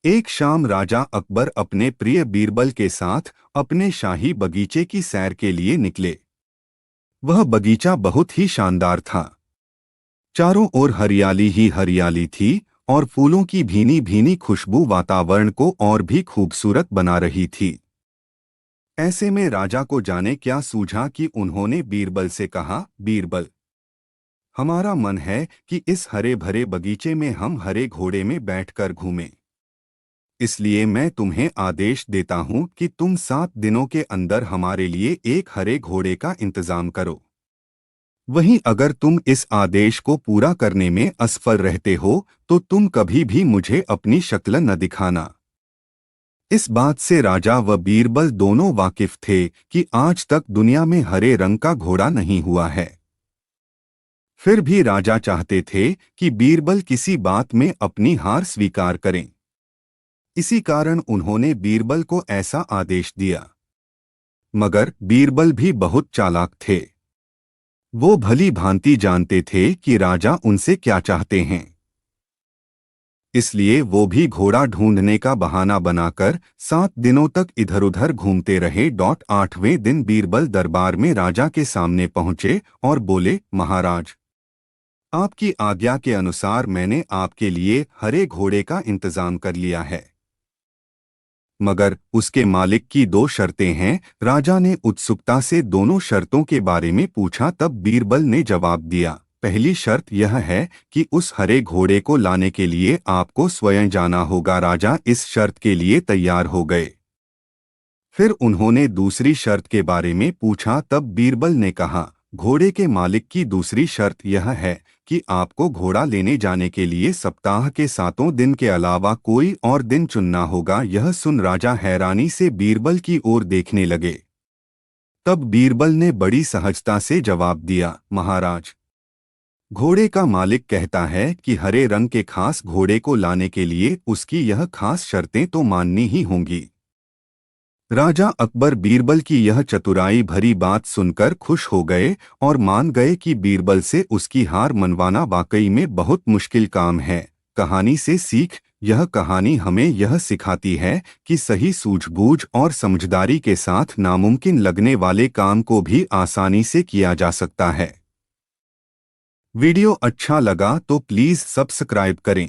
एक शाम राजा अकबर अपने प्रिय बीरबल के साथ अपने शाही बगीचे की सैर के लिए निकले। वह बगीचा बहुत ही शानदार था। चारों ओर हरियाली ही हरियाली थी और फूलों की भीनी भीनी खुशबू वातावरण को और भी खूबसूरत बना रही थी। ऐसे में राजा को जाने क्या सूझा कि उन्होंने बीरबल से कहा, बीरबल, हमारा मन है कि इस हरे भरे बगीचे में हम हरे घोड़े में बैठकर घूमें। इसलिए मैं तुम्हें आदेश देता हूं कि तुम 7 दिनों के अंदर हमारे लिए एक हरे घोड़े का इंतजाम करो। वहीं अगर तुम इस आदेश को पूरा करने में असफल रहते हो तो तुम कभी भी मुझे अपनी शक्ल न दिखाना। इस बात से राजा व बीरबल दोनों वाकिफ थे कि आज तक दुनिया में हरे रंग का घोड़ा नहीं हुआ है। फिर भी राजा चाहते थे कि बीरबल किसी बात में अपनी हार स्वीकार करें। इसी कारण उन्होंने बीरबल को ऐसा आदेश दिया। मगर बीरबल भी बहुत चालाक थे। वो भली भांति जानते थे कि राजा उनसे क्या चाहते हैं। इसलिए वो भी घोड़ा ढूंढने का बहाना बनाकर 7 दिनों तक इधर-उधर घूमते रहे। 8वें दिन बीरबल दरबार में राजा के सामने पहुंचे और बोले, महाराज, आपकी आज्ञा के अनुसार मैंने आपके लिए हरे घोड़े का इंतजाम कर लिया है, मगर उसके मालिक की 2 शर्तें हैं। राजा ने उत्सुकता से दोनों शर्तों के बारे में पूछा। तब बीरबल ने जवाब दिया, पहली शर्त यह है कि उस हरे घोड़े को लाने के लिए आपको स्वयं जाना होगा। राजा इस शर्त के लिए तैयार हो गए। फिर उन्होंने दूसरी शर्त के बारे में पूछा। तब बीरबल ने कहा, घोड़े के मालिक की दूसरी शर्त यह है कि आपको घोड़ा लेने जाने के लिए सप्ताह के 7 दिन के अलावा कोई और दिन चुनना होगा। यह सुन राजा हैरानी से बीरबल की ओर देखने लगे। तब बीरबल ने बड़ी सहजता से जवाब दिया, महाराज, घोड़े का मालिक कहता है कि हरे रंग के खास घोड़े को लाने के लिए उसकी यह खास शर्तें तो माननी ही होंगी। राजा अकबर बीरबल की यह चतुराई भरी बात सुनकर खुश हो गए और मान गए कि बीरबल से उसकी हार मनवाना वाकई में बहुत मुश्किल काम है। कहानी से सीख, यह कहानी हमें यह सिखाती है कि सही सूझबूझ और समझदारी के साथ नामुमकिन लगने वाले काम को भी आसानी से किया जा सकता है। वीडियो अच्छा लगा तो प्लीज़ सब्सक्राइब करें।